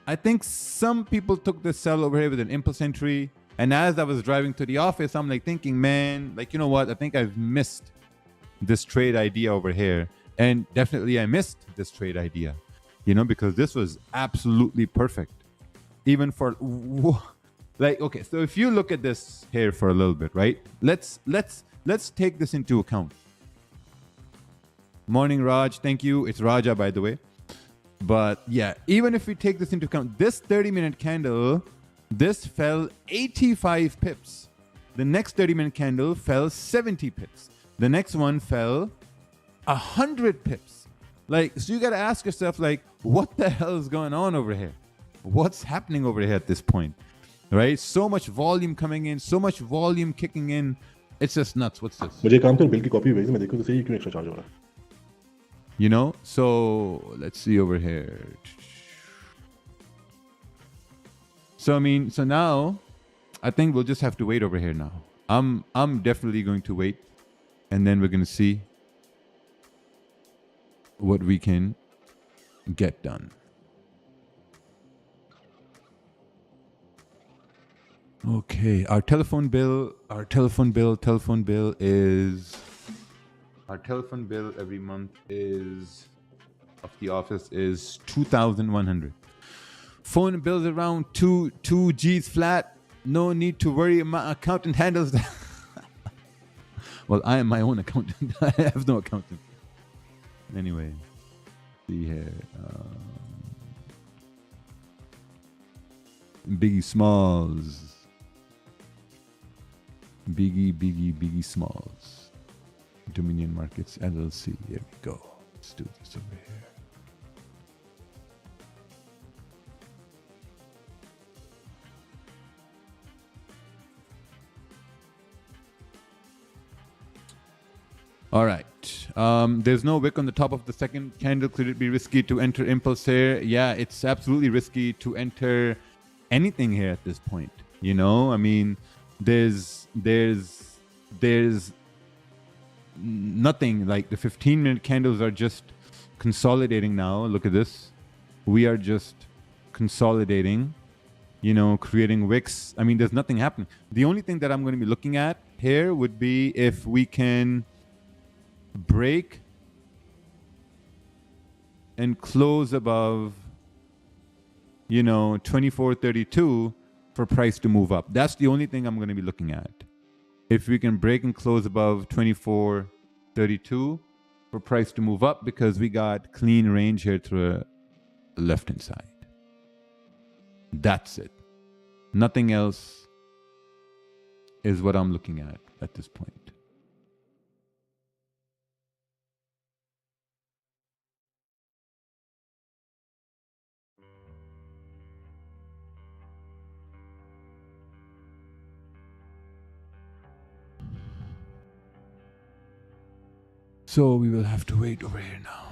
I think some people took this sell over here with an impulse entry. And as I was driving to the office, I'm like thinking, man, like, you know what? I think I've missed this trade idea over here. And definitely I missed this trade idea, you know, because this was absolutely perfect. Even for, like, okay, so if you look at this here for a little bit, right? Let's take this into account. Morning, Raj. Thank you. It's Raja, by the way. But yeah, even if we take this into account, this 30-minute candle, this fell 85 pips. The next 30-minute candle fell 70 pips. The next one fell 100 pips. Like, so you got to ask yourself, like, what the hell is going on over here? What's happening over here at this point? Right? So much volume coming in, so much volume kicking in. It's just nuts. What's this? मुझे काम कर bill की copy भेज मैं देखूं तो सही क्यों एक्स्ट्रा चार्ज हो रहा है. You know, so let's see over here. So I mean, so now I think we'll just have to wait over here now. I'm definitely going to wait, and then we're going to see what we can get done. Okay, our telephone bill every month is of the office is 2,100. Phone bills around 2 G's flat. No need to worry. My accountant handles that. Well, I am my own accountant. I have no accountant. Anyway, see here. Biggie Smalls. Biggie Smalls. Dominion Markets LLC. Here we go. Let's do this over here. All right. There's no wick on the top of the second candle. Could it be risky to enter impulse here? Yeah, it's absolutely risky to enter anything here at this point. You know, I mean, there's nothing. Like the 15-minute candles are just consolidating now. Look at this. We are just consolidating, you know, creating wicks. I mean, there's nothing happening. The only thing that I'm going to be looking at here would be if we can break and close above, you know, 24.32 for price to move up. That's the only thing I'm going to be looking at. If we can break and close above 24.32 for price to move up, because we got clean range here to the left hand side. That's it. Nothing else is what I'm looking at this point. So we will have to wait over here now.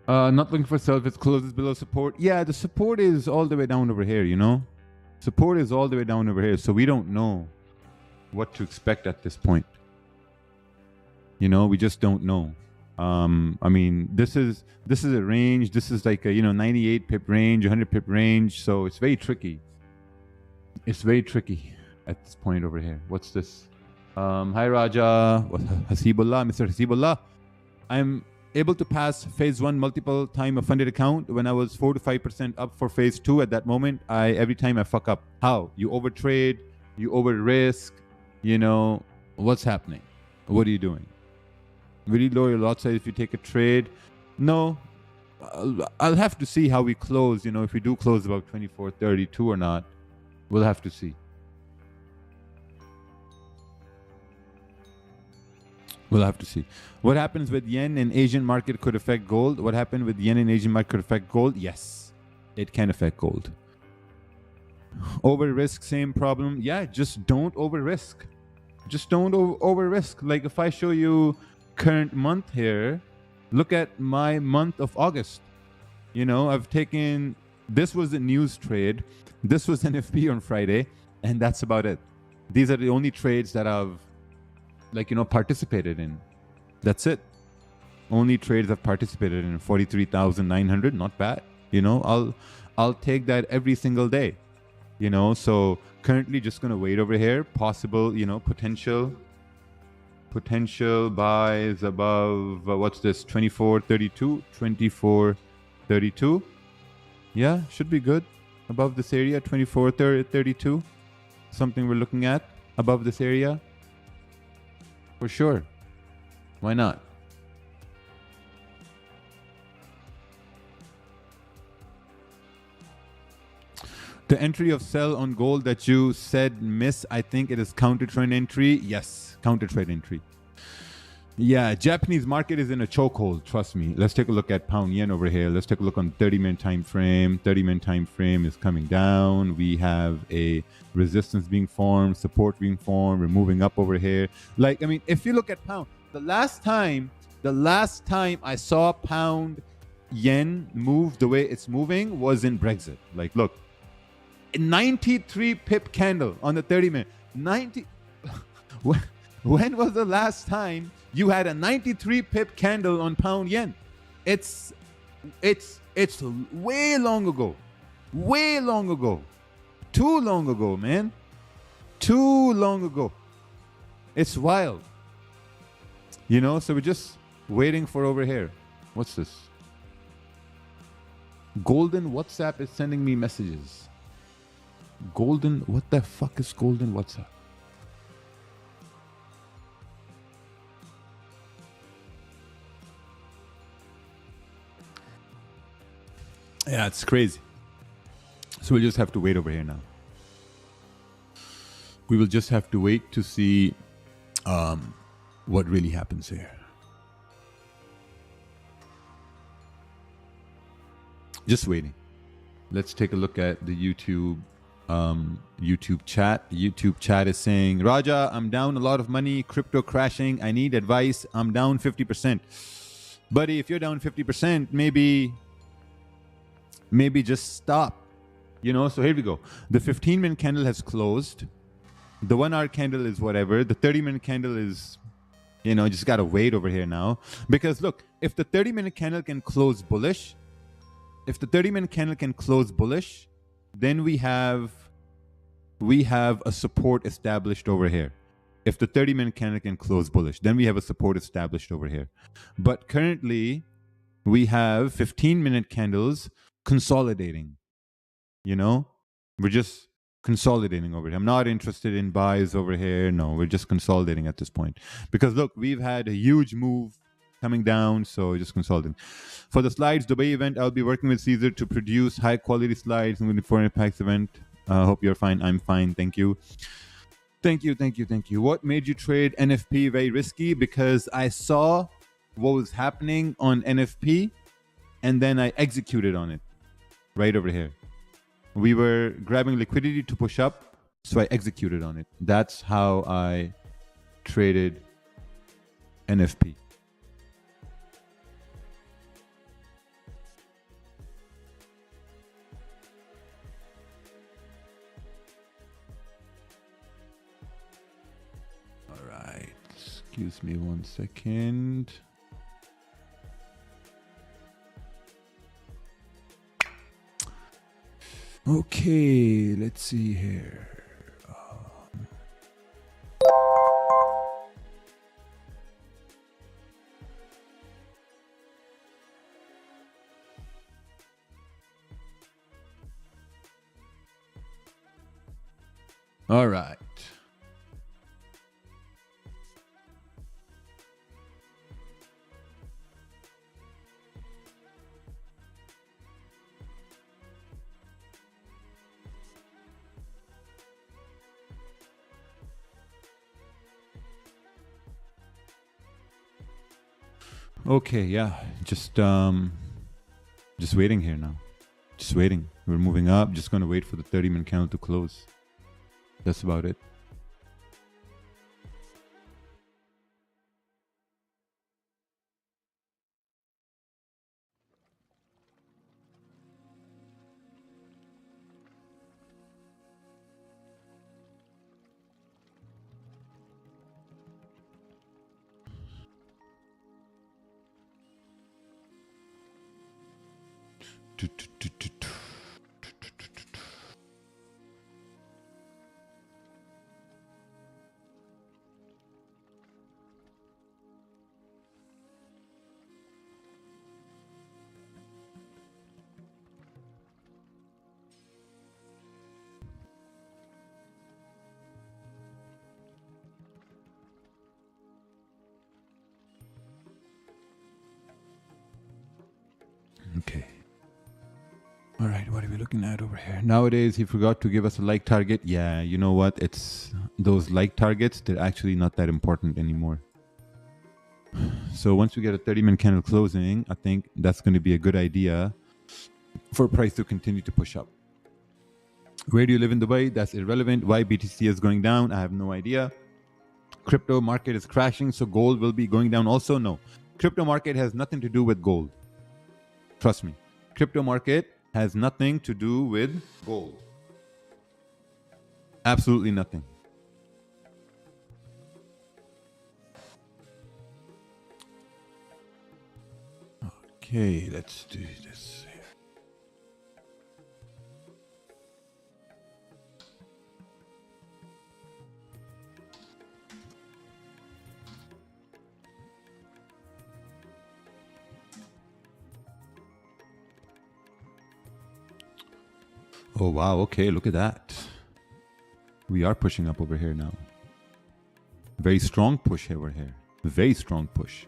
Not looking for sell if it closes below support. Yeah, the support is all the way down over here, you know? Support is all the way down over here, so we don't know what to expect at this point. You know, we just don't know. I mean, this is a range. This is like a, you know, 98 pip range, 100 pip range. So it's very tricky. It's very tricky at this point over here. What's this? Hi Raja, Hasibullah, Mr. Hasibullah. I'm able to pass phase 1 multiple time a funded account when I was 4 to 5% up for phase 2 at that moment. Every time I fuck up. How? You overtrade, you over risk. You know, what's happening? What are you doing? Will you lower your lot size if you take a trade? No. I'll have to see how we close. You know, if we do close about 24.32 or not, we'll have to see. We'll have to see. What happens with yen and Asian market could affect gold? What happened with yen and Asian market could affect gold? Yes, it can affect gold. Over risk, same problem. Yeah, just don't over risk. Just don't over risk. Like if I show you current month here, Look at my month of August. You know, I've taken, this was a news trade. This was NFP on Friday, and that's about it. These are the only trades that I've, like, you know, participated in. That's it. Only trades I've participated in. 43,900, not bad. You know, I'll take that every single day. You know, so currently just gonna wait over here. Possible, you know, potential buys above what's this? 24.32, 24.32. Yeah, should be good. Above this area, 24.32. Something we're looking at above this area. For sure. Why not? The entry of sell on gold that you said miss, I think it is counter trend entry. Yes, counter trend entry. Yeah, Japanese market is in a chokehold, trust me. Let's take a look at pound yen over here. Let's take a look on 30-minute time frame. 30-minute time frame is coming down. We have a resistance being formed, support being formed. We're moving up over here. Like, I mean, if you look at pound, the last time I saw pound yen move the way it's moving was in Brexit. Like, look, 93 pip candle on the 30-minute. 90. When was the last time you had a 93 pip candle on pound yen? It's way long ago. Way long ago. Too long ago, man. Too long ago. It's wild. You know, so we're just waiting for over here. What's this? Golden WhatsApp is sending me messages. Golden, what the fuck is Golden WhatsApp? Yeah, it's crazy. So we'll just have to wait over here now. We will just have to wait to see what really happens here. Just waiting. Let's take a look at the YouTube chat. YouTube chat is saying, Raja, I'm down a lot of money, crypto crashing, I need advice, I'm down 50%. Buddy, if you're down 50%, maybe just stop. You know, so here we go. The 15-minute candle has closed. The 1 hour candle is whatever. The 30-minute candle is, you know, just gotta wait over here now. Because look, if the 30-minute candle can close bullish, then we have a support established over here. If the 30-minute candle can close bullish, then we have a support established over here. But currently, we have 15-minute candles consolidating. You know, we're just consolidating over here. I'm not interested in buys over here. No, we're just consolidating at this point. Because look, we've had a huge move coming down, so just consolidating. For the slides, Dubai event, I'll be working with Caesar to produce high quality slides in the foreign packs event. Hope you're fine. I'm fine. Thank you. Thank you. What made you trade NFP very risky? Because I saw what was happening on NFP and then I executed on it right over here. We were grabbing liquidity to push up, so I executed on it. That's how I traded NFP. All right, excuse me 1 second. Okay, let's see here. All right. Okay, yeah, just waiting here now. Just waiting. We're moving up. Just gonna wait for the 30-minute candle to close. That's about it. Okay. All right, what are we looking at over here? Nowadays, he forgot to give us a like target. Yeah, you know what? It's those like targets, they're actually not that important anymore. So once we get a 30-minute candle closing, I think that's going to be a good idea for price to continue to push up. Where do you live in Dubai? That's irrelevant. Why BTC is going down? I have no idea. Crypto market is crashing, so gold will be going down also? No. Crypto market has nothing to do with gold. Trust me. Crypto market has nothing to do with gold. Absolutely nothing. Okay, let's do this here. Oh, wow. Okay, look at that. We are pushing up over here now. Very strong push over here. Very strong push.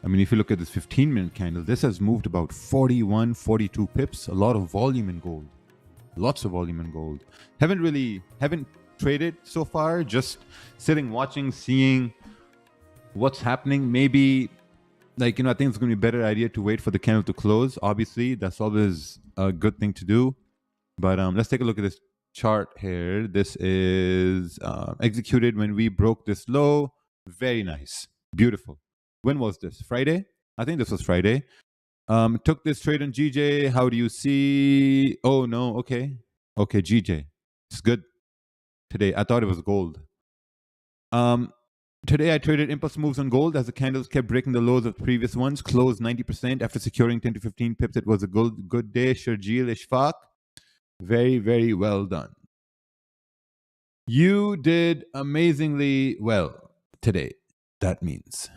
I mean, if you look at this 15-minute candle, this has moved about 41, 42 pips. A lot of volume in gold. Lots of volume in gold. Haven't traded so far. Just sitting, watching, seeing what's happening. Maybe, like, I think it's going to be a better idea to wait for the candle to close. Obviously, that's always a good thing to do. But let's take a look at this chart here. This is executed when we broke this low. Very nice. Beautiful. When was this? Friday? I think this was Friday. Took this trade on GJ. How do you see? Oh, no. Okay. Okay, GJ. It's good today. I thought it was gold. Today I traded impulse moves on gold as the candles kept breaking the lows of previous ones. Closed 90% after securing 10 to 15 pips. It was a good day. Sharjil Ishfaq. Very, very well done. You did amazingly well today. That means.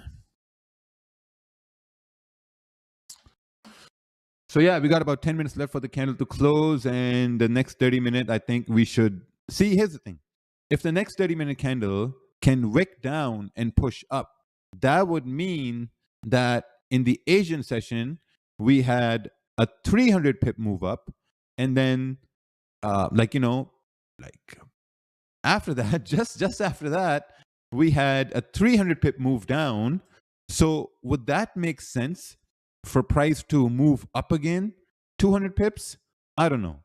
So yeah, we got about 10 minutes left for the candle to close, and the next 30-minute, I think we should see. Here's the thing. If the next 30-minute candle can wick down and push up, that would mean that in the Asian session, we had a 300 pip move up, and then after that, just after that, we had a 300 pip move down. So would that make sense for price to move up again 200 pips? I don't know.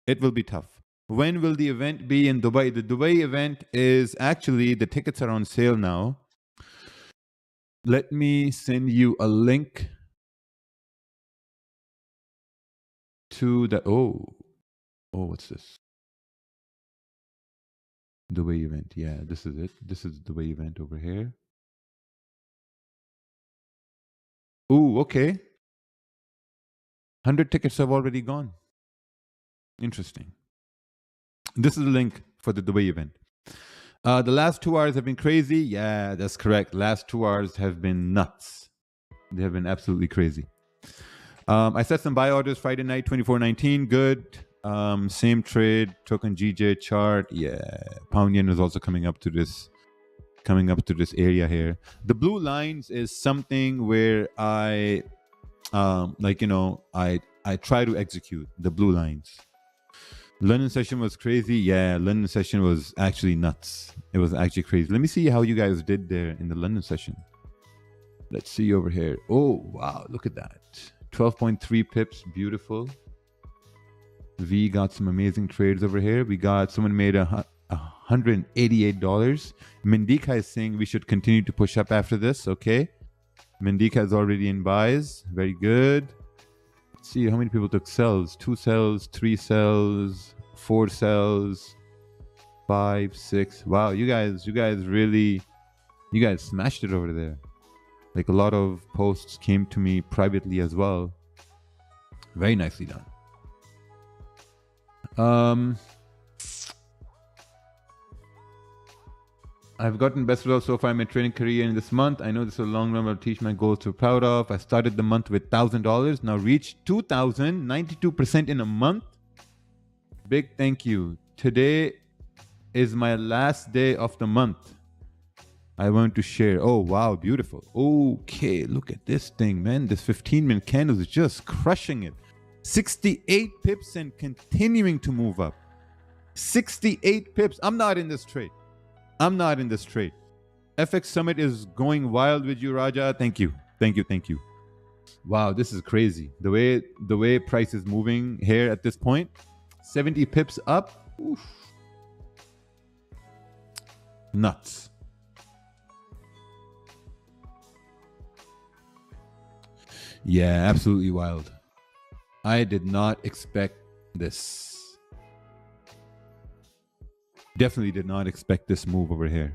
It will be tough. When will the event be in Dubai? The Dubai event is actually, the tickets are on sale now. Let me send you a link to the what's this? Dubai event. Yeah, this is it. This is the Dubai event over here. Ooh, okay. 100 tickets have already gone. Interesting. This is the link for the Dubai event. The last 2 hours have been crazy. Yeah, that's correct. Last 2 hours have been nuts. They have been absolutely crazy. I set some buy orders Friday night, 24.19. Good. Same trade, token GJ chart. Yeah, pound yen is also coming up to this area here. The blue lines is something where I try to execute the blue lines. London session was crazy. Yeah, London session was actually nuts. It was actually crazy. Let me see how you guys did there in the London session. Let's see over here. Oh, wow. Look at that. 12.3 pips. Beautiful. We got some amazing trades over here. We got someone made $188. Mendika is saying we should continue to push up after this. Okay. Mendika is already in buys. Very good. Let's see how many people took sells. 2 sells, 3 sells, 4 sells, 5, 6. Wow, you guys smashed it over there. Like, a lot of posts came to me privately as well. Very nicely done. I've gotten best results so far in my training career in this month. I know this is a long run, but I'll teach my goals to be proud of. I started the month with $1,000, now reached $2,000, 92% in a month. Big thank you. Today is my last day of the month. I want to share. Oh, wow, beautiful. Okay, look at this thing, man. This 15-minute candle is just crushing it. 68 pips and continuing to move up. 68 pips. I'm not in this trade. I'm not in this trade. FX Summit is going wild with you, Raja. Thank you. Thank you. Thank you. Wow, this is crazy. The way price is moving here at this point. 70 pips up. Oof. Nuts. Yeah, absolutely wild. I did not expect this. Definitely did not expect this move over here.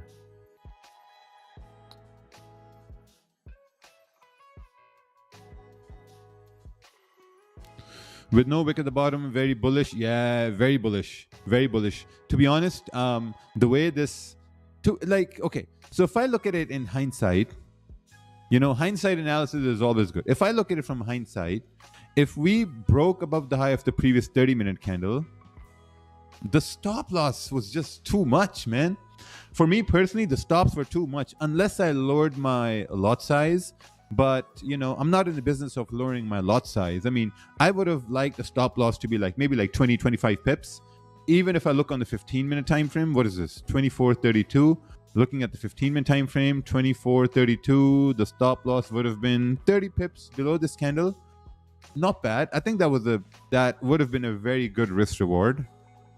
With no wick at the bottom, very bullish. Yeah, very bullish. Very bullish. To be honest, the way this... okay, so if I look at it in hindsight, you know, hindsight analysis is always good. If I look at it from hindsight, if we broke above the high of the previous 30-minute candle, the stop loss was just too much, man. For me personally, the stops were too much, unless I lowered my lot size. But, you know, I'm not in the business of lowering my lot size. I mean, I would have liked the stop loss to be like maybe like 20, 25 pips. Even if I look on the 15-minute time frame, what is this? 24.32. Looking at the 15-minute time frame, 24.32, the stop loss would have been 30 pips below this candle. Not bad. I think that would have been a very good risk reward.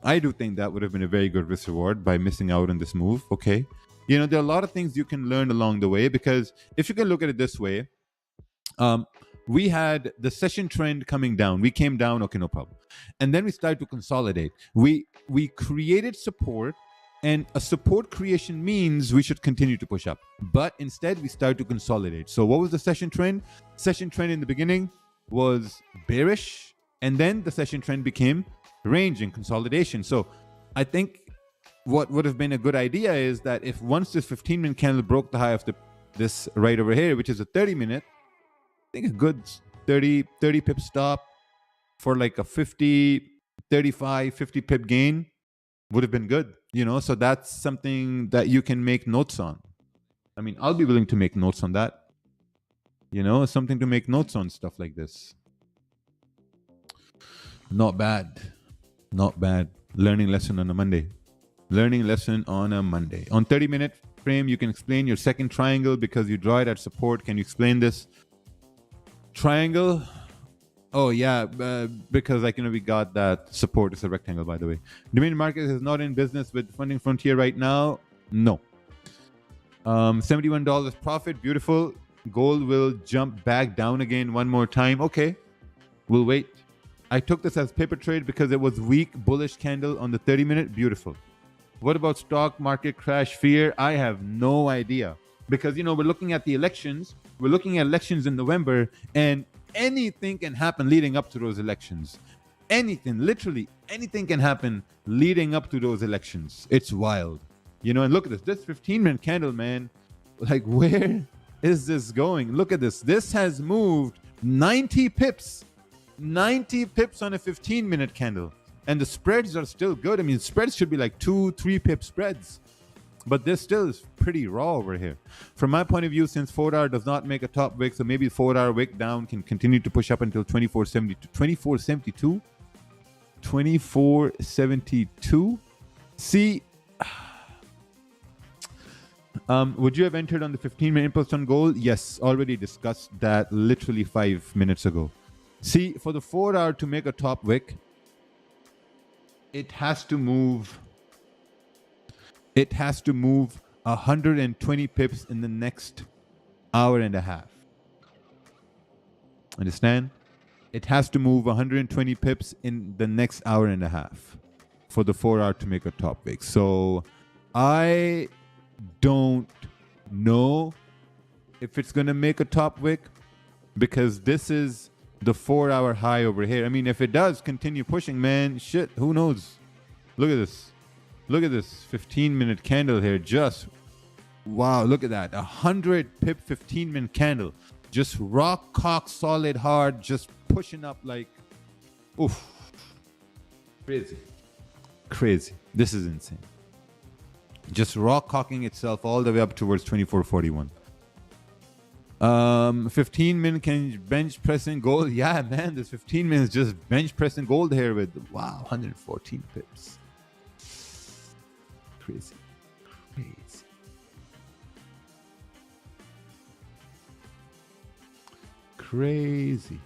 I do think that would have been a very good risk reward by missing out on this move. Okay. You know, there are a lot of things you can learn along the way, because if you can look at it this way, we had the session trend coming down. We came down. Okay, no problem. And then we started to consolidate. We created support, and a support creation means we should continue to push up. But instead, we started to consolidate. So what was the session trend? Session trend in the beginning was bearish, and then the session trend became range and consolidation. So I think what would have been a good idea is that if once this 15-minute candle broke the high of this right over here, which is a 30-minute, I think a good 30 pip stop for like a 50 pip gain would have been good, you know. So that's something that you can make notes on. I mean, I'll be willing to make notes on that, you know, something to make notes on, stuff like this. Not bad. Not bad. Learning lesson on a Monday. Learning lesson on a Monday. On 30-minute frame, you can explain your second triangle because you draw it at support. Can you explain this? Triangle? Oh, yeah, because like, you know, we got that support. It's a rectangle, by the way. Dominion Market is not in business with Funding Frontier right now. No. $71 profit. Beautiful. Gold will jump back down again one more time. Okay. We'll wait. I took this as paper trade because it was weak bullish candle on the 30-minute. Beautiful. What about stock market crash fear? I have no idea, because, you know, we're looking at the elections. We're looking at elections in November, and anything can happen leading up to those elections. Anything, literally anything can happen leading up to those elections. It's wild, you know. And look at this 15-minute candle, man. Like, where is this going? Look at this. This has moved 90 pips. 90 pips on a 15-minute candle, and the spreads are still good. I mean, spreads should be like 2-3 pip spreads, but this still is pretty raw over here. From my point of view, since 4-hour does not make a top wick, so maybe 4-hour wick down can continue to push up until 2472. 2472. See, would you have entered on the 15-minute impulse on gold? Yes, already discussed that literally 5 minutes ago. See, for the 4-hour to make a top wick, it has to move 120 pips in the next hour and a half. Understand? It has to move 120 pips in the next hour and a half for the 4-hour to make a top wick. So I don't know if it's going to make a top wick, because this is the 4-hour high over here. I mean, if it does continue pushing, man, shit, who knows? Look at this. Look at this 15-minute candle here. Just, wow, look at that. 100 pip 15-minute candle. Just rock, cock, solid, hard, just pushing up like, oof. Crazy. Crazy. This is insane. Just rock cocking itself all the way up towards 2441. 15-minute can bench pressing gold. Yeah, man, this 15 minutes just bench pressing gold here with, wow, 114 pips. Crazy. Crazy. Crazy.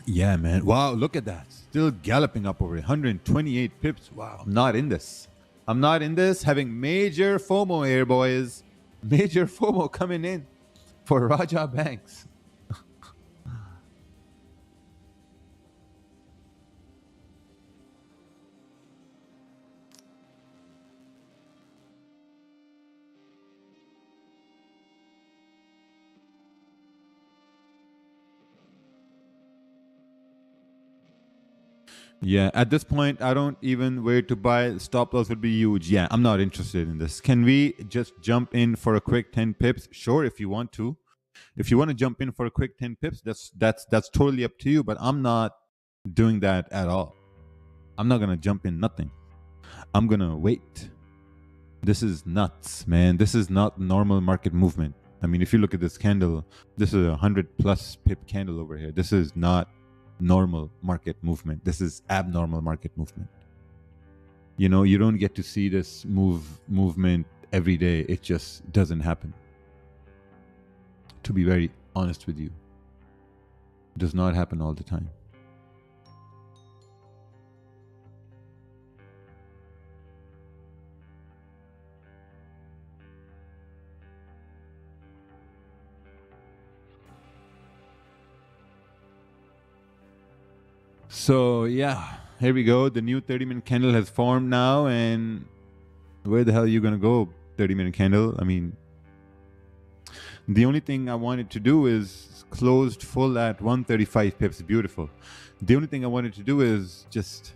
Yeah, man. Wow, look at that. Still galloping up over 128 pips. Wow, I'm not in this. I'm not in this. Having major FOMO here, boys. Major FOMO coming in for Raja Banks. Yeah, at this point, I don't even where to buy. Stop loss would be huge. Yeah, I'm not interested in this. Can we just jump in for a quick 10 pips? Sure, if you want to. If you want to jump in for a quick 10 pips, that's totally up to you, but I'm not doing that at all. I'm not going to jump in nothing. I'm going to wait. This is nuts, man. This is not normal market movement. I mean, if you look at this candle, this is a 100+ pip candle over here. This is not normal market movement. This is abnormal market movement. You know, you don't get to see this movement every day. It just doesn't happen. To be very honest with you, it does not happen all the time. So yeah, here we go. The new 30-minute candle has formed now, and where the hell are you gonna go, 30-minute candle? I mean, the only thing I wanted to do is closed full at 135 pips. Beautiful. The only thing I wanted to do is just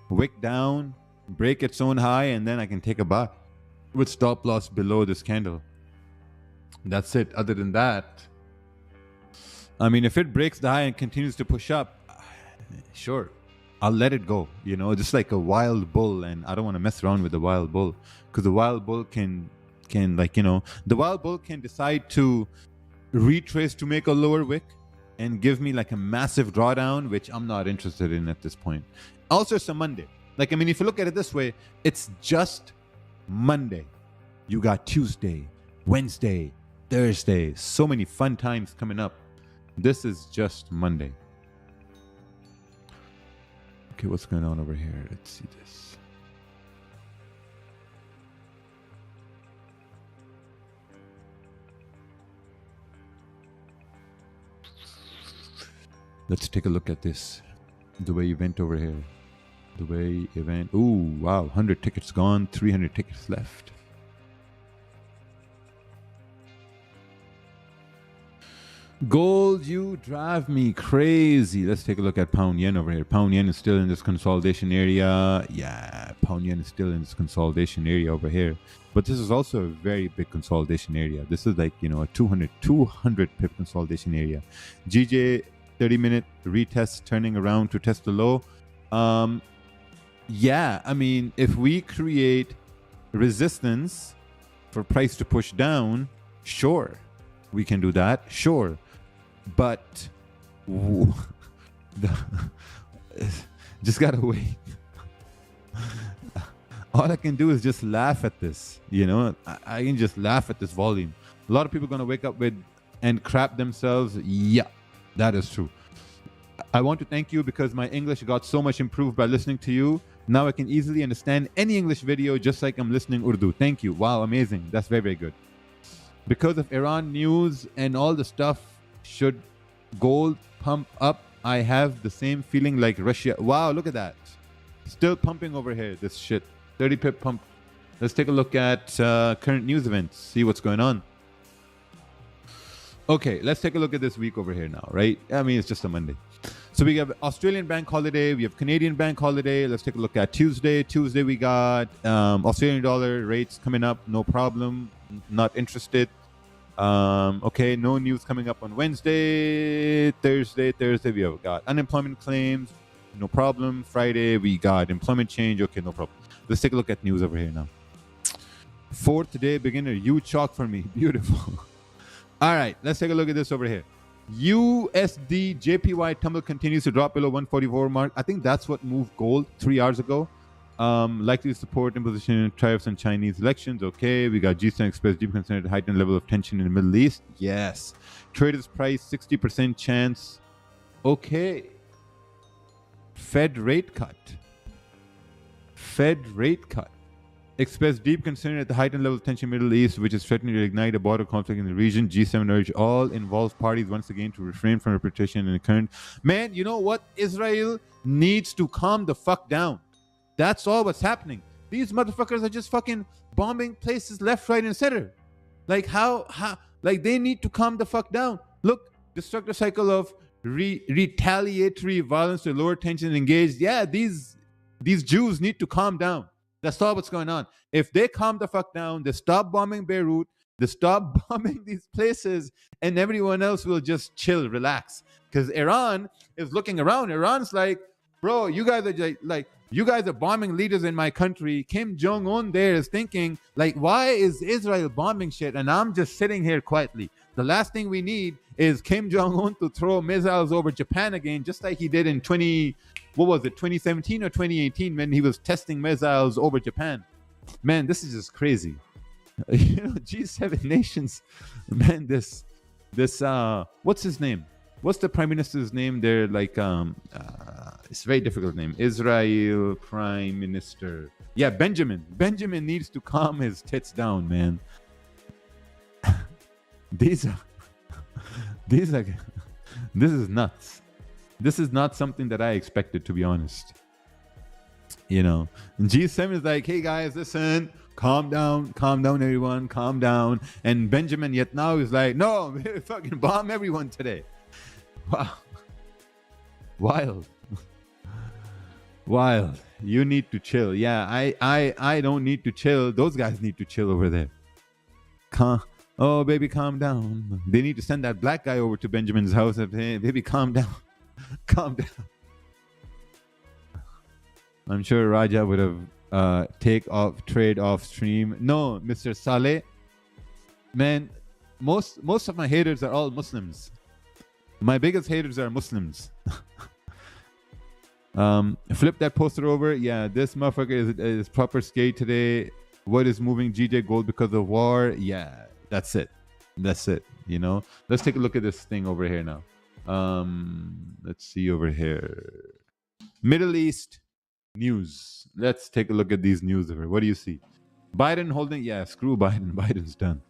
wick down, break its own high, and then I can take a buy with stop loss below this candle. That's it. Other than that, I mean, if it breaks the high and continues to push up, sure, I'll let it go, you know, just like a wild bull. And I don't want to mess around with the wild bull, because the wild bull can like, you know, the wild bull can decide to retrace to make a lower wick and give me like a massive drawdown, which I'm not interested in at this point. Also, it's a Monday. Like, I mean, if you look at it this way, it's just Monday. You got Tuesday, Wednesday, Thursday, so many fun times coming up. This is just Monday. Okay, what's going on over here? Let's see this. Let's take a look at this. The way you went over here. The way it went. Ooh, wow. 100 tickets gone, 300 tickets left. Gold, you drive me crazy. Let's take a look at pound yen over here. Pound yen is still in this consolidation area. Yeah, pound yen is still in this consolidation area over here. But this is also a very big consolidation area. This is like, you know, a 200 pip consolidation area. GJ 30-minute retest turning around to test the low. Yeah, I mean, if we create resistance for price to push down, sure, we can do that. Sure. But just gotta wait. All I can do is just laugh at this. You know, I can just laugh at this volume. A lot of people are gonna wake up with and crap themselves. Yeah, that is true. I want to thank you because my English got so much improved by listening to you. Now I can easily understand any English video just like I'm listening Urdu. Thank you. Wow, amazing. That's very, very good. Because of Iran news and all the stuff, should gold pump up? I have the same feeling like Russia. Wow, look at that. Still pumping over here, this shit. 30 pip pump. Let's take a look at current news events, see what's going on. Okay, let's take a look at this week over here now, right? I mean, it's just a Monday. So we have Australian bank holiday, we have Canadian bank holiday. Let's take a look at Tuesday. Tuesday we got Australian dollar rates coming up, no problem, not interested. Okay, no news coming up on Wednesday. Thursday we have got unemployment claims, no problem. Friday we got employment change, okay, no problem. Let's take a look at news over here now. Fourth day beginner, huge shock for me, beautiful. All right, let's take a look at this over here. USD JPY tumble continues to drop below 144 mark. I think that's what moved gold 3 hours ago. Likely to support imposition tariffs on Chinese elections. Okay, we got G7 expressed deep concern at heightened level of tension in the Middle East. Yes. Traders price 60% chance. Okay. Fed rate cut. Fed rate cut. Expressed deep concern at the heightened level of tension in the Middle East, which is threatening to ignite a border conflict in the region. G7 urge all involved parties once again to refrain from repetition in the current. Man, you know what? Israel needs to calm the fuck down. That's all what's happening. These motherfuckers are just fucking bombing places left, right, and center. Like how like they need to calm the fuck down. Look, destructive cycle of retaliatory violence to lower tension and engage. Yeah, these Jews need to calm down. That's all what's going on. If they calm the fuck down, they stop bombing Beirut, they stop bombing these places, and everyone else will just chill, relax. Because Iran is looking around. Iran's like, bro, you guys are like, you guys are bombing leaders in my country. Kim Jong-un there is thinking, like, why is Israel bombing shit? And I'm just sitting here quietly. The last thing we need is Kim Jong-un to throw missiles over Japan again, just like he did in 2017 or 2018 when he was testing missiles over Japan. Man, this is just crazy. You know, G7 nations, man, this what's his name? What's the prime minister's name? They're like it's a very difficult name. Israel Prime Minister. Yeah, Benjamin. Benjamin needs to calm his tits down, man. These are this is nuts. This is not something that I expected, to be honest. You know, and G7 is like, hey guys, listen, calm down, everyone, calm down. And Benjamin yet now is like, no, we fucking bomb everyone today. Wow. Wild. Wild. You need to chill. Yeah, I don't need to chill. Those guys need to chill over there. Oh, baby, calm down. They need to send that black guy over to Benjamin's house. Hey, baby, calm down. Calm down. I'm sure Raja would have trade off stream. No, Mr. Saleh. Man, most of my haters are all Muslims. My biggest haters are Muslims. Flip that poster over. Yeah, this motherfucker is proper skate today. What is moving GJ gold because of war? Yeah, that's it. That's it. You know, let's take a look at this thing over here now. Let's see over here. Middle East news. Let's take a look at these news over here. What do you see? Biden holding. Yeah, screw Biden. Biden's done.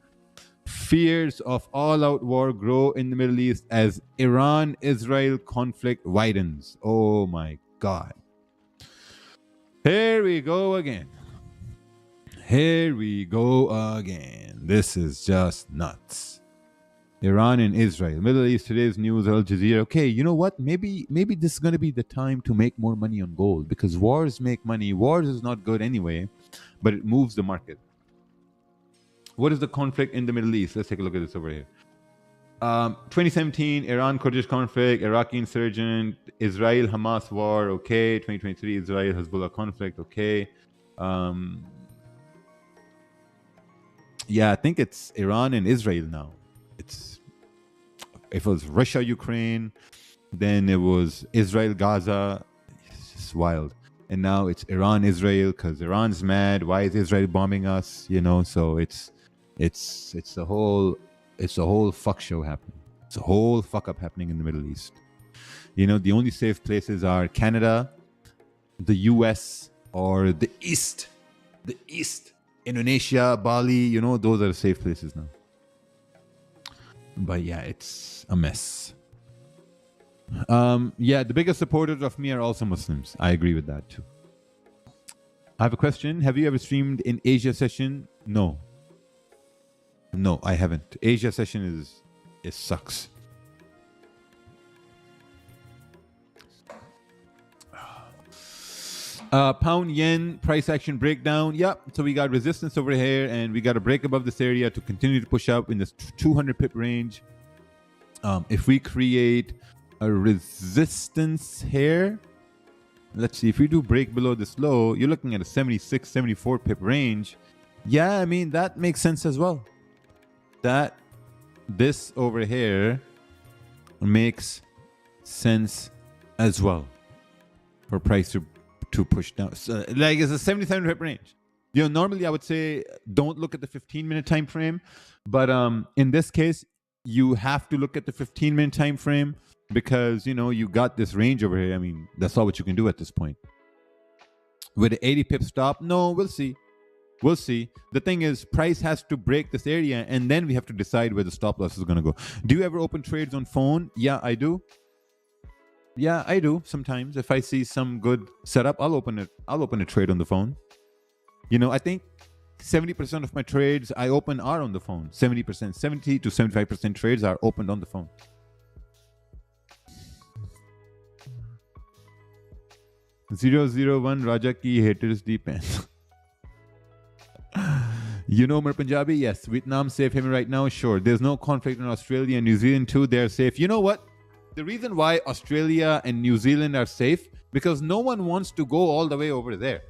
Fears of all-out war grow in the Middle East as Iran-Israel conflict widens. Oh my God. Here we go again. Here we go again. This is just nuts. Iran and Israel. Middle East, today's news, Al Jazeera. Okay, you know what? Maybe this is going to be the time to make more money on gold, because wars make money. Wars is not good anyway, but it moves the market. What is the conflict in the Middle East? Let's take a look at this over here. 2017, Iran-Kurdish conflict, Iraqi insurgent, Israel-Hamas war, okay. 2023, Israel-Hezbollah conflict, okay. Yeah, I think it's Iran and Israel now. It was Russia-Ukraine, then it was Israel-Gaza. It's just wild. And now it's Iran-Israel because Iran's mad. Why is Israel bombing us? You know, so it's a whole fuck show happening. It's a whole fuck up happening in the Middle East. You know, the only safe places are Canada, the US, or the East. The East. Indonesia, Bali, you know, those are the safe places now. But yeah, it's a mess. Yeah, the biggest supporters of me are also Muslims. I agree with that too. I have a question. Have you ever streamed in Asia session? No. No, I haven't. Asia session it sucks. Pound yen price action breakdown. Yep. So we got resistance over here, and we got a break above this area to continue to push up in this 200 pip range. If we create a resistance here, let's see. If we do break below this low, you're looking at a 76, 74 pip range. Yeah, I mean, that makes sense as well. This over here makes sense as well for price to push down. So, like, it's a 77 pip range. You know, normally I would say don't look at the 15-minute time frame, but in this case, you have to look at the 15-minute time frame because, you know, you got this range over here. I mean, that's all what you can do at this point. With an 80 pip stop, no, we'll see. We'll see. The thing is, price has to break this area, and then we have to decide where the stop loss is going to go. Do you ever open trades on phone? Yeah, I do. Yeah, I do sometimes. If I see some good setup, I'll open it. I'll open a trade on the phone. You know, I think 70% of my trades I open are on the phone. 70%, 70 to 75% trades are opened on the phone. (001) Raja ki haters deep end. You know Mer Punjabi? Yes. Vietnam safe haven right now? Sure. There's no conflict in Australia and New Zealand too. They're safe. You know what? The reason why Australia and New Zealand are safe, because no one wants to go all the way over there.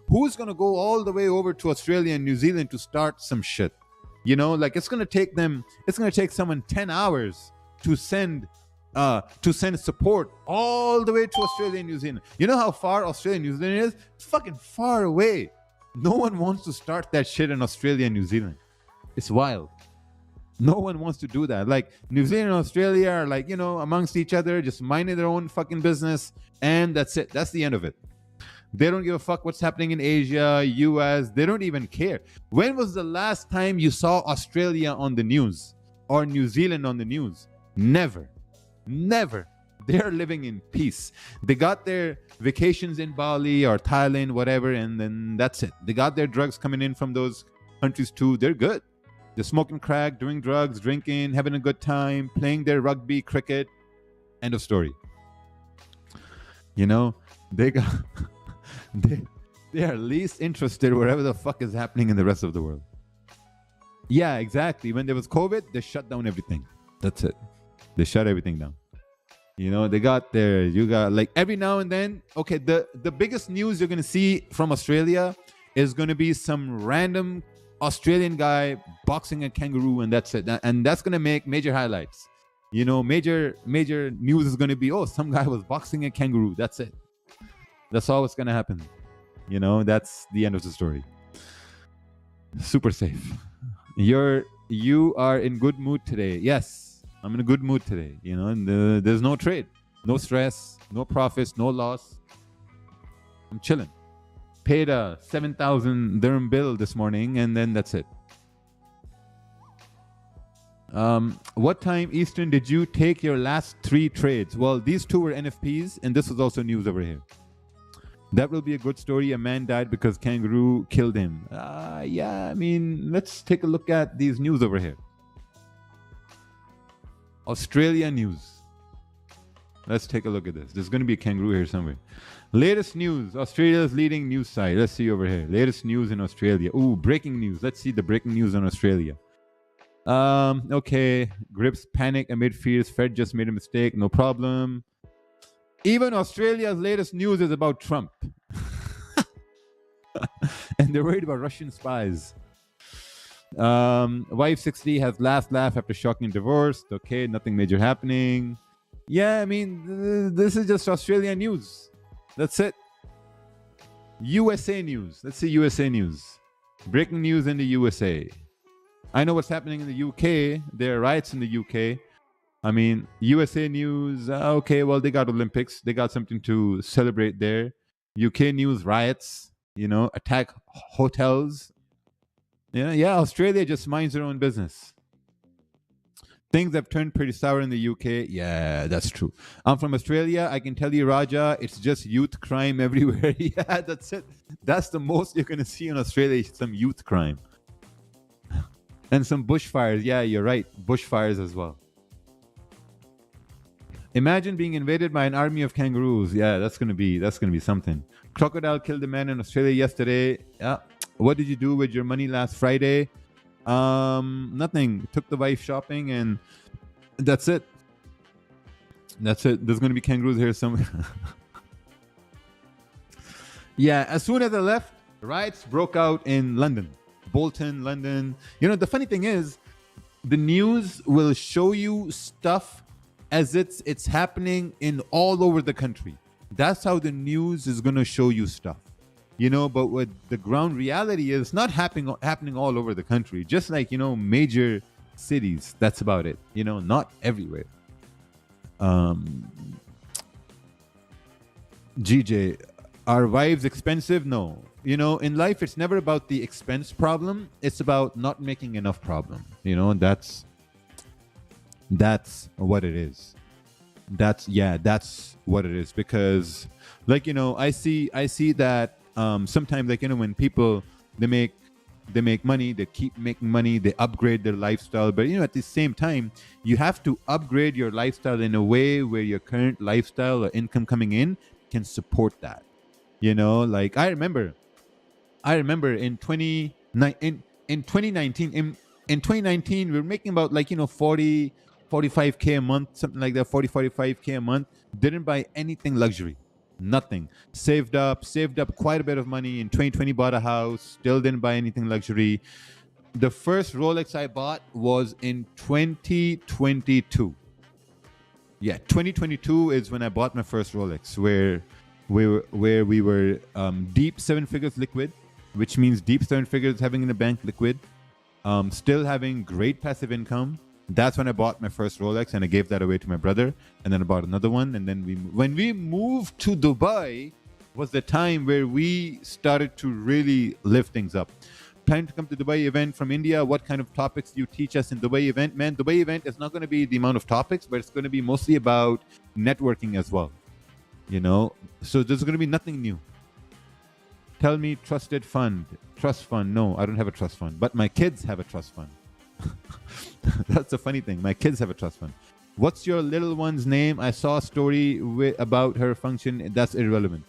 Who's going to go all the way over to Australia and New Zealand to start some shit? You know, like it's going to take someone 10 hours to send support all the way to Australia and New Zealand. You know how far Australia and New Zealand is? It's fucking far away. No one wants to start that shit in Australia and New Zealand. It's wild. No one wants to do that. Like New Zealand and Australia are like, you know, amongst each other, just minding their own fucking business. And that's it. That's the end of it. They don't give a fuck what's happening in Asia, US. They don't even care. When was the last time you saw Australia on the news or New Zealand on the news? Never. Never. They're living in peace. They got their vacations in Bali or Thailand, whatever, and then that's it. They got their drugs coming in from those countries too. They're good. They're smoking crack, doing drugs, drinking, having a good time, playing their rugby, cricket. End of story. You know, they are least interested wherever the fuck is happening in the rest of the world. Yeah, exactly. When there was COVID, they shut down everything. That's it. They shut everything down. You know, you got like every now and then, okay, the biggest news you're going to see from Australia is going to be some random Australian guy boxing a kangaroo, and that's it. And that's going to make major highlights. You know, major news is going to be, oh, some guy was boxing a kangaroo. That's it. That's all what's going to happen. You know, that's the end of the story. Super safe. You are in good mood today. Yes. I'm in a good mood today, you know, and there's no trade, no stress, no profits, no loss. I'm chilling. Paid a 7,000 dirham bill this morning, and then that's it. What time Eastern did you take your last 3 trades? Well, these 2 were NFPs, and this was also news over here. That will be a good story. A man died because kangaroo killed him. Yeah, I mean, let's take a look at these news over here. Australia news. Let's take a look at this. There's going to be a kangaroo here somewhere. Latest news. Australia's leading news site. Let's see over here. Latest news in Australia. Ooh, breaking news. Let's see the breaking news on Australia. Okay. Grips panic amid fears Fed just made a mistake. No problem. Even Australia's latest news is about Trump. And they're worried about Russian spies. Wife 60 has last laugh after shocking divorce. Okay, nothing major happening. Yeah, I mean, this is just Australian news. That's it. USA news. Let's see USA news. Breaking news in the USA. I know what's happening in the UK. There are riots in the UK. I mean, USA news. Okay, well, they got Olympics. They got something to celebrate there. UK news, riots. You know, attack hotels. Yeah, Australia just minds their own business. Things have turned pretty sour in the UK. Yeah, that's true. I'm from Australia. I can tell you, Raja, it's just youth crime everywhere. Yeah, that's it. That's the most you're going to see in Australia, some youth crime. And some bushfires. Yeah, you're right. Bushfires as well. Imagine being invaded by an army of kangaroos. Yeah, that's gonna be something. Crocodile killed a man in Australia yesterday. Yeah. What did you do with your money last Friday? Nothing. Took the wife shopping and that's it. That's it. There's gonna be kangaroos here somewhere. Yeah, as soon as I left, riots broke out in London. Bolton, London. You know, the funny thing is, the news will show you stuff as it's happening in all over the country. That's how the news is going to show you stuff. You know, but what the ground reality is not happening all over the country. Just like, you know, major cities. That's about it. You know, not everywhere. GJ, are wives expensive? No. You know, in life, it's never about the expense problem. It's about not making enough problem. You know, that's what it is. That's what it is. Because, like, you know, I see that sometimes, like, you know, when people they make money, they keep making money, they upgrade their lifestyle, but you know, at the same time, you have to upgrade your lifestyle in a way where your current lifestyle or income coming in can support that. You know, like I remember in 2019 in 2019 we were making about, like, you know, 45K a month, something like that, 45K a month. Didn't buy anything luxury, nothing. Saved up quite a bit of money. In 2020 bought a house, still didn't buy anything luxury. The first Rolex I bought was in 2022. Yeah, 2022 is when I bought my first Rolex, where we were deep seven figures liquid, which means deep seven figures having in the bank liquid, still having great passive income. That's when I bought my first Rolex, and I gave that away to my brother, and then I bought another one. And then when we moved to Dubai was the time where we started to really lift things up. Time to come to Dubai event from India. What kind of topics do you teach us in Dubai event? Man, Dubai event is not going to be the amount of topics, but it's going to be mostly about networking as well. You know, so there's going to be nothing new. Tell me trust fund. No, I don't have a trust fund, but my kids have a trust fund. That's the funny thing. My kids have a trust fund. What's your little one's name? I saw a story about her function. That's irrelevant.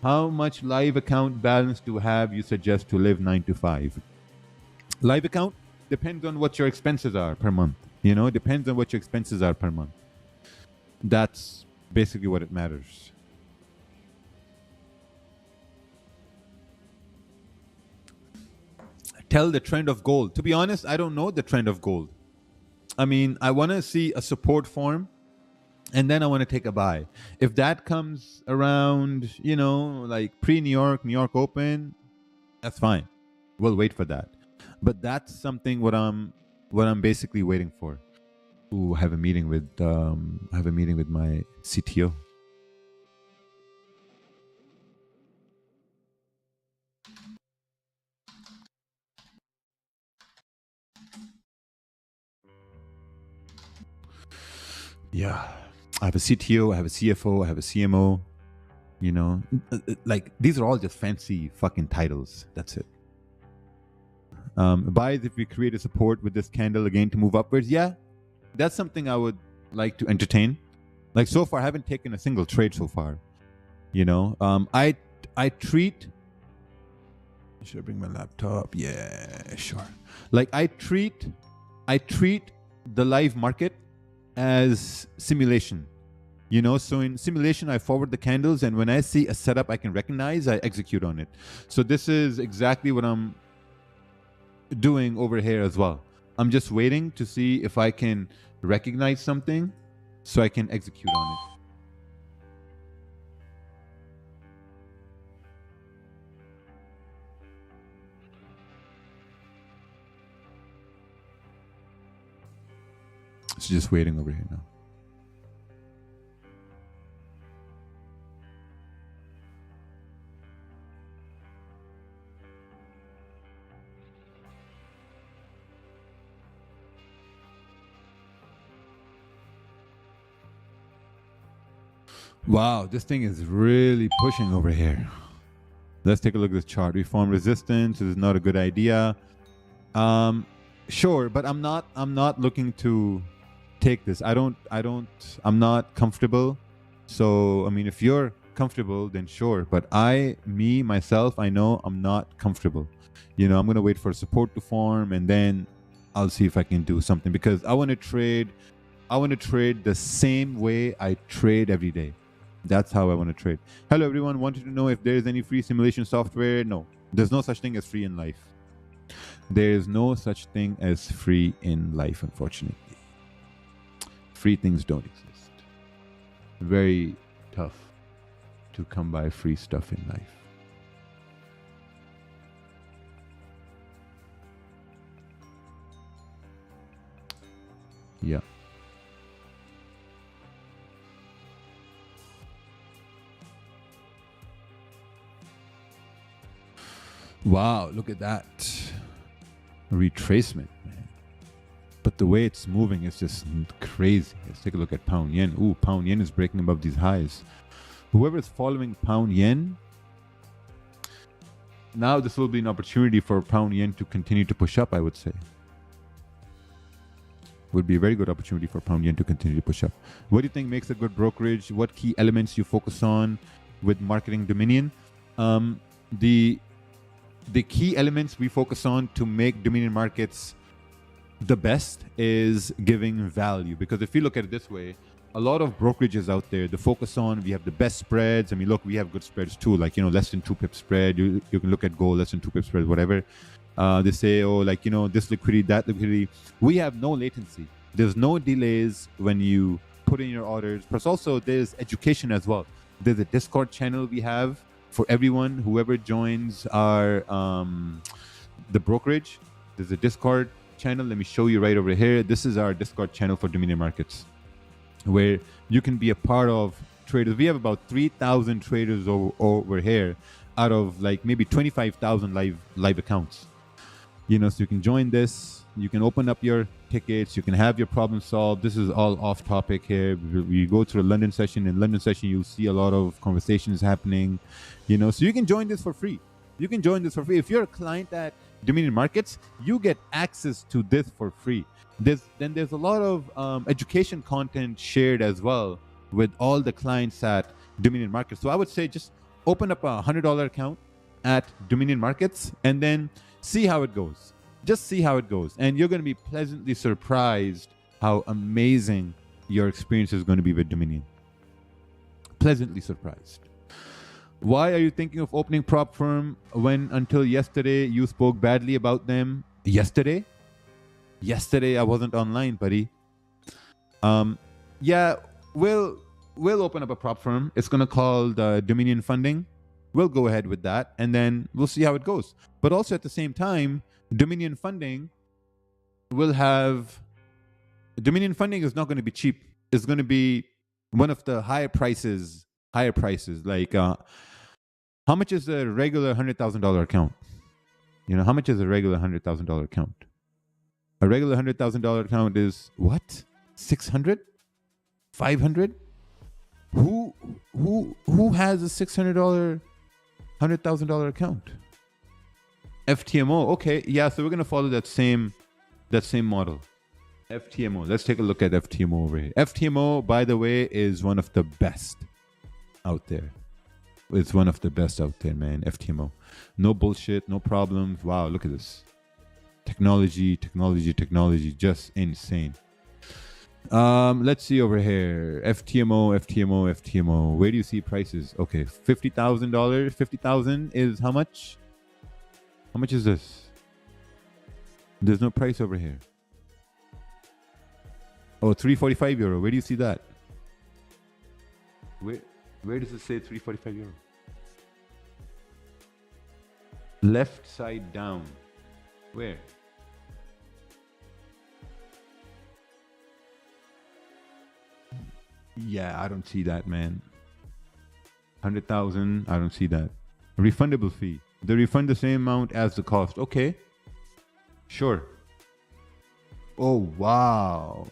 How much live account balance do you have you suggest to live 9 to 5? Live account depends on what your expenses are per month. You know, depends on what your expenses are per month. That's basically what it matters. Tell the trend of gold. To be honest, I don't know the trend of gold. I mean, I want to see a support form, and then I want to take a buy. If that comes around, you know, like pre-New York Open, that's fine. We'll wait for that. But that's something what I'm basically waiting for. Ooh, I have a meeting with my CTO. Yeah. I have a CTO, I have a CFO, I have a CMO. You know, like these are all just fancy fucking titles. That's it. Buys if we create a support with this candle again to move upwards. Yeah, that's something I would like to entertain. Like so far, I haven't taken a single trade so far. You know, I treat. Should I bring my laptop? Yeah, sure. Like I treat the live market as simulation. You know, so in simulation, I forward the candles, and when I see a setup I can recognize, I execute on it. So this is exactly what I'm doing over here as well. I'm just waiting to see if I can recognize something so I can execute on it. So just waiting over here now. Wow, this thing is really pushing over here. Let's take a look at this chart. We form resistance. This is not a good idea. Sure, but I'm not looking to take this. I'm not comfortable. So, I mean, if you're comfortable, then sure. But myself, I know I'm not comfortable. You know, I'm going to wait for support to form and then I'll see if I can do something because I want to trade the same way I trade every day. That's how I want to trade. Hello, everyone. Wanted to know if there's any free simulation software. No, there's no such thing as free in life. There is no such thing as free in life, unfortunately. Free things don't exist. Very tough to come by free stuff in life. Yeah. Wow, look at that. Retracement, man. But the way it's moving is just crazy. Let's take a look at pound yen. Ooh, pound yen is breaking above these highs. Whoever is following pound yen, now this will be an opportunity for pound yen to continue to push up, I would say. Would be a very good opportunity for pound yen to continue to push up. What do you think makes a good brokerage? What key elements you focus on with marketing Dominion? The key elements we focus on to make Dominion markets the best is giving value. Because if you look at it this way, a lot of brokerages out there, the focus on, we have the best spreads. I mean, look, we have good spreads too, like, you know, less than 2 pip spread. You can look at gold, less than 2 pip spread, whatever. They say, oh, like, you know, this liquidity, that liquidity. We have no latency. There's no delays when you put in your orders. Plus also there's education as well. There's a Discord channel we have for everyone, whoever joins our the brokerage. There's a Discord channel. Let me show you right over here. This is our Discord channel for Dominion Markets, where you can be a part of traders. We have about 3,000 traders over here out of like maybe 25,000 live accounts. You know, so you can join this. You can open up your tickets. You can have your problem solved. This is all off topic here. We go to a London session. In London session, you'll see a lot of conversations happening. You know, so you can join this for free. You can join this for free. If you're a client at Dominion Markets, you get access to this for free. There's a lot of education content shared as well with all the clients at Dominion Markets. So I would say just open up a $100 account at Dominion Markets and then see how it goes. Just see how it goes. And you're going to be pleasantly surprised how amazing your experience is going to be with Dominion. Pleasantly surprised. Why are you thinking of opening prop firm when until yesterday you spoke badly about them? Yesterday? Yesterday I wasn't online, buddy. Yeah, we'll open up a prop firm. It's going to call the Dominion Funding. We'll go ahead with that and then we'll see how it goes. But also at the same time, Dominion Funding is not going to be cheap. It's going to be one of the higher prices. Like, how much is a regular $100,000 account? You know, how much is a regular $100,000 account? A regular $100,000 account is what? 600? 500? Who has a $600 $100,000 account? FTMO. Okay, yeah, so we're going to follow that same model. FTMO. Let's take a look at FTMO over here. FTMO, by the way, is one of the best out there. It's one of the best out there, man. FTMO. No bullshit, no problems. Wow, look at this. Technology, just insane. Let's see over here. FTMO. Where do you see prices? Okay, $50,000. 50,000 is how much? How much is this? There's no price over here. Oh, 345 euro. Where do you see that? Where does it say 345 euro? Left side down. Where? Yeah, I don't see that, man. 100,000. I don't see that. Refundable fee. They refund the same amount as the cost. Okay. Sure. Oh, wow.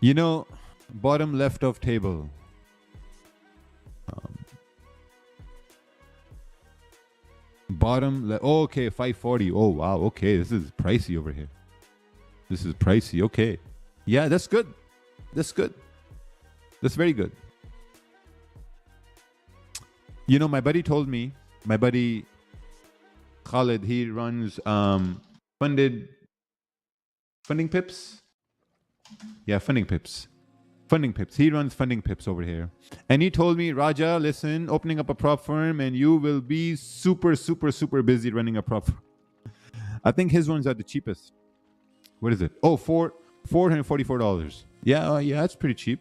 You know, Bottom left of table. Bottom left. Oh, okay, 540. Oh, wow. Okay, this is pricey over here. This is pricey. Okay. Yeah, that's good. That's good. That's very good. You know, my buddy told me, my buddy Khalid, he runs funding pips. Yeah, funding pips. Funding pips. He runs funding pips over here. And he told me, Raja, listen, opening up a prop firm and you will be super, super, super busy running a prop firm. I think his ones are the cheapest. What is it? Oh, $444. Yeah, yeah, that's pretty cheap.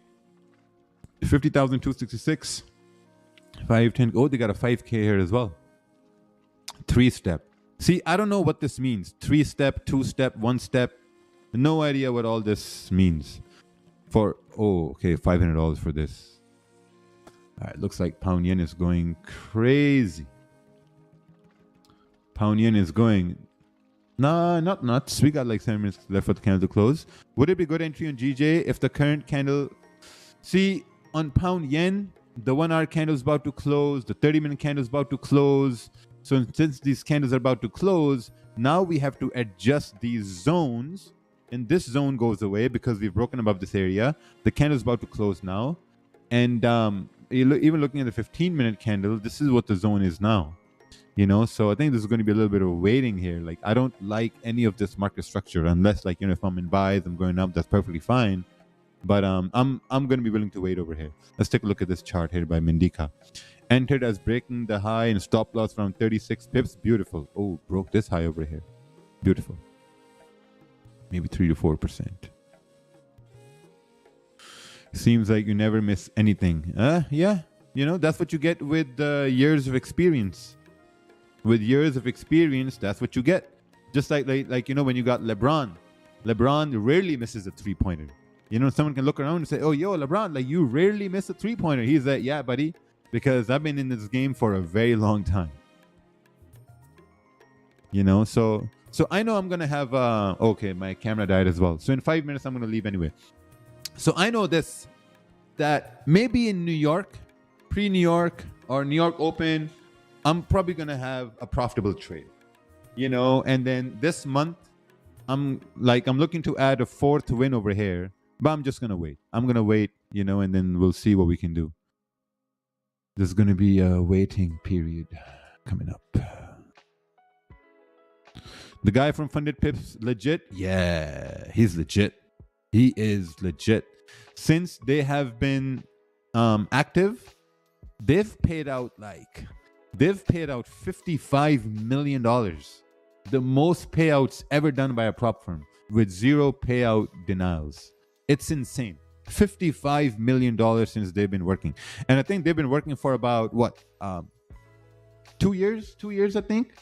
50,266. 510. Oh, they got a 5K here as well. 3-step. See, I don't know what this means. 3-step, 2-step, 1-step. No idea what all this means. For, oh, okay, $500 for this. All right, looks like pound yen is going crazy. Pound yen is going, nah, not nuts. We got like 7 minutes left for the candle to close. Would it be good entry on GJ if the current candle, see, on pound yen, the 1 hour candle is about to close, the 30-minute candle is about to close. So since these candles are about to close, now we have to adjust these zones. And this zone goes away because we've broken above this area. The candle is about to close now. And even looking at the 15-minute candle, this is what the zone is now. You know, so I think there's going to be a little bit of waiting here. Like, I don't like any of this market structure unless, like, you know, if I'm in buys, I'm going up, that's perfectly fine. But I'm going to be willing to wait over here. Let's take a look at this chart here by Mendika. Entered as breaking the high and stop loss around 36 pips. Beautiful. Oh, broke this high over here. Beautiful. Maybe 3 to 4%. Seems like you never miss anything. Yeah, you know, that's what you get with years of experience. With years of experience, that's what you get. Just like you know, when you got LeBron rarely misses a 3-pointer. You know, someone can look around and say, oh, yo, LeBron, like, you rarely miss a 3-pointer. He's like, yeah, buddy, because I've been in this game for a very long time. You know, so I know I'm going to have, okay, my camera died as well. So in 5 minutes, I'm going to leave anyway. So I know this, that maybe in New York, pre-New York or New York Open, I'm probably going to have a profitable trade, you know, and then this month, I'm looking to add a 4th win over here, but I'm just going to wait. I'm going to wait, you know, and then we'll see what we can do. There's going to be a waiting period coming up. The guy from Funded Pips, legit? Yeah, he's legit. He is legit. Since they have been active, they've paid out $55 million. The most payouts ever done by a prop firm with 0 payout denials. It's insane. $55 million since they've been working. And I think they've been working for about, what, 2 years? 2 years, I think?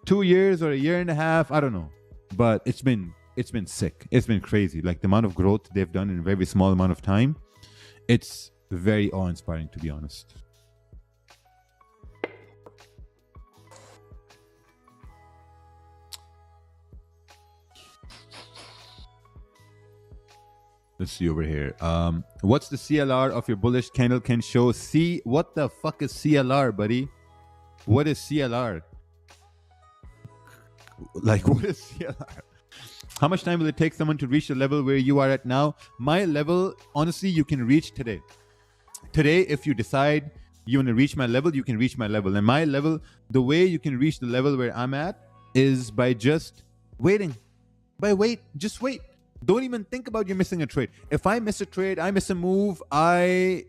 2 years or a year and a half, I don't know. But it's been sick. It's been crazy. Like, the amount of growth they've done in a very small amount of time, it's very awe-inspiring, to be honest. Let's see over here. What's the CLR of your bullish candle can show? See, what the fuck is CLR, buddy? What is CLR? Like, what is CLR? How much time will it take someone to reach the level where you are at now? My level, honestly, you can reach today. Today, if you decide you want to reach my level, you can reach my level. And my level, the way you can reach the level where I'm at is by just waiting. Just wait. Don't even think about you missing a trade. If I miss a trade, I miss a move, I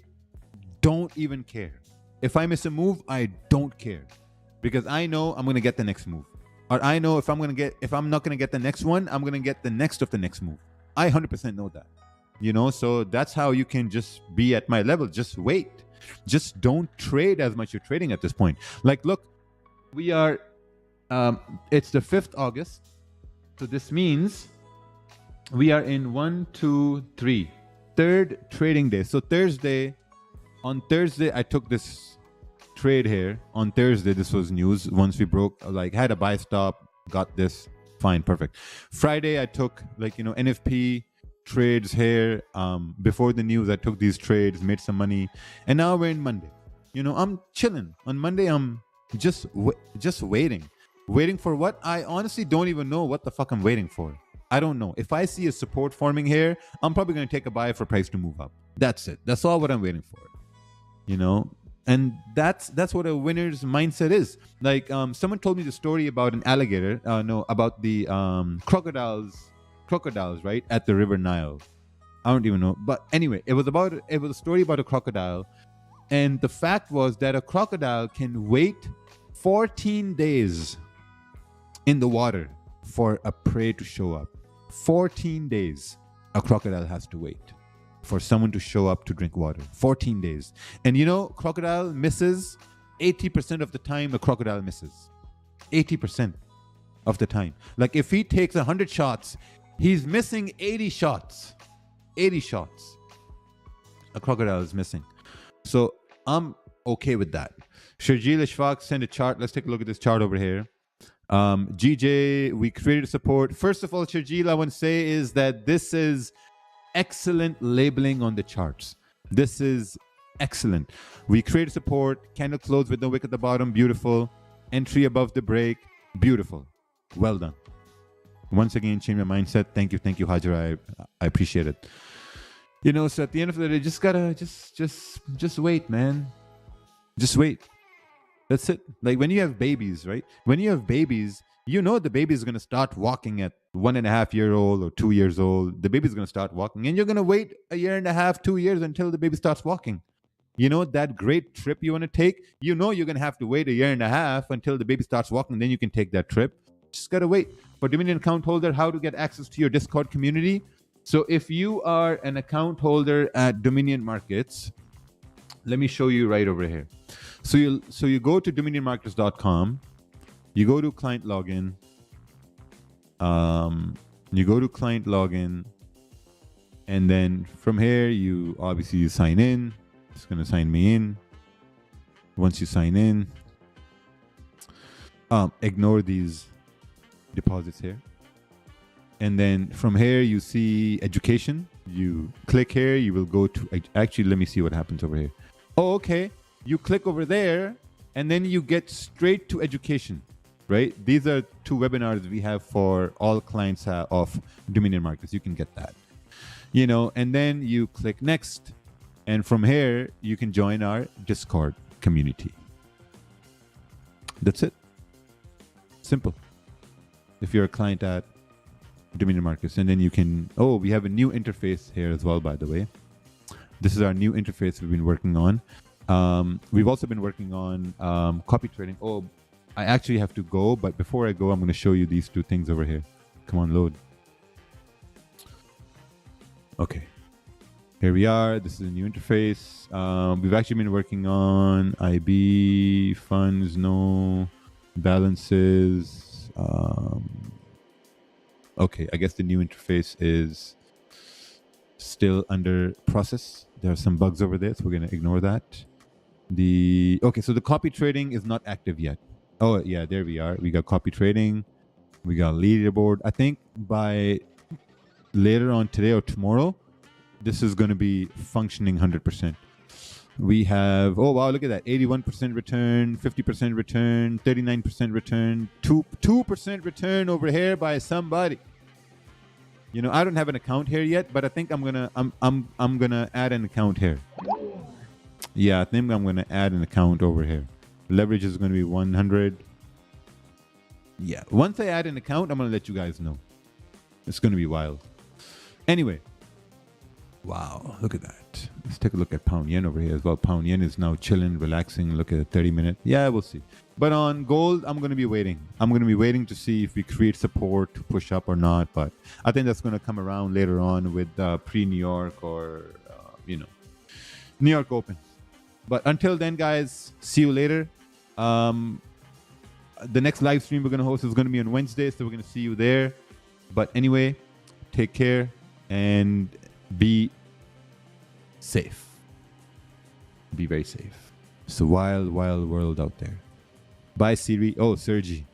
don't even care. If I miss a move, I don't care. Because I know I'm going to get the next move. Or I know if I'm not going to get the next one, I'm going to get the next of the next move. I 100% know that. You know, so that's how you can just be at my level. Just wait. Just don't trade as much you're trading at this point. Like, look, we are, it's the 5th August. So this means we are in 1, 2, 3, 3rd trading day. So on Thursday, I took this trade here. On Thursday, this was news. Once we broke, like, had a buy stop, got this, fine, perfect. Friday, I took, like, you know, NFP trades here. Before the news, I took these trades, made some money, and now we're in Monday. You know, I'm chilling. On Monday, I'm just waiting for what? I honestly don't even know what the fuck I'm waiting for. I don't know. If I see a support forming here, I'm probably going to take a buy for price to move up. That's it. That's all what I'm waiting for. You know, and that's what a winner's mindset is. Like, someone told me the story about an alligator. About the crocodiles, right, at the River Nile. I don't even know. But anyway, it was a story about a crocodile. And the fact was that a crocodile can wait 14 days in the water for a prey to show up. 14 days a crocodile has to wait for someone to show up to drink water. 14 days. And you know, crocodile misses 80% of the time. A crocodile misses 80% of the time. Like, if he takes 100 shots, he's missing 80 shots. 80 shots a crocodile is missing. So I'm okay with that. Sharjeel Ishfaq sent a chart. Let's take a look at this chart over here. GJ, we created support. First of all, Sharjeel, I want to say is that this is excellent labeling on the charts. This is excellent. We created support. Candle close with no wick at the bottom. Beautiful. Entry above the break. Beautiful. Well done. Once again, change my mindset. Thank you, Hajar. I appreciate it. You know, so at the end of the day, just gotta just wait, man. Just wait. That's it. Like, when you have babies, right? When you have babies, you know the baby is going to start walking at 1.5 years old or 2 years old. The baby is going to start walking, and you're going to wait 1.5 years, 2 years until the baby starts walking. You know, that great trip you want to take, you know you're going to have to wait 1.5 years until the baby starts walking, then you can take that trip. Just got to wait. For Dominion account holder, how to get access to your Discord community. So if you are an account holder at Dominion Markets, let me show you right over here. So you go to dominionmarkets.com, you go to client login, and then from here you sign in. It's going to sign me in. Once you sign in, ignore these deposits here. And then from here you see education. You click here, you will go to, actually let me see what happens over here. Oh, okay. You click over there, and then you get straight to education, right? These are 2 webinars we have for all clients of Dominion Markets. You can get that, you know, and then you click next. And from here, you can join our Discord community. That's it. Simple. If you're a client at Dominion Markets, and then you can, we have a new interface here as well, by the way. This is our new interface we've been working on. We've also been working on copy trading. I actually have to go, but before I go, I'm going to show you these 2 things over here. Come on, load. Okay. Here we are. This is a new interface. We've actually been working on IB, funds, no, balances. Okay, I guess the new interface is still under process. There are some bugs over there, so we're going to ignore that. So the copy trading is not active yet. Oh, yeah, there we are. We got copy trading. We got leaderboard. I think by later on today or tomorrow, this is going to be functioning 100%. We have, oh, wow, look at that. 81% return, 50% return, 39% return, 2% return over here by somebody. You know, I don't have an account here yet, but I think I'm gonna add an account here. Yeah, I think I'm gonna add an account over here. Leverage is gonna be 100. Yeah, once I add an account, I'm gonna let you guys know. It's gonna be wild. Anyway, wow, look at that. Let's take a look at pound yen over here as well. Pound yen is now chilling, relaxing. Look at the 30-minute. Yeah, we'll see. But on gold, I'm going to be waiting. I'm going to be waiting to see if we create support to push up or not. But I think that's going to come around later on with pre-New York or, New York Open. But until then, guys, see you later. The next live stream we're going to host is going to be on Wednesday, so we're going to see you there. But anyway, take care and be safe. Be very safe. It's a wild, wild world out there. Bye, Siri. Oh, Sergi.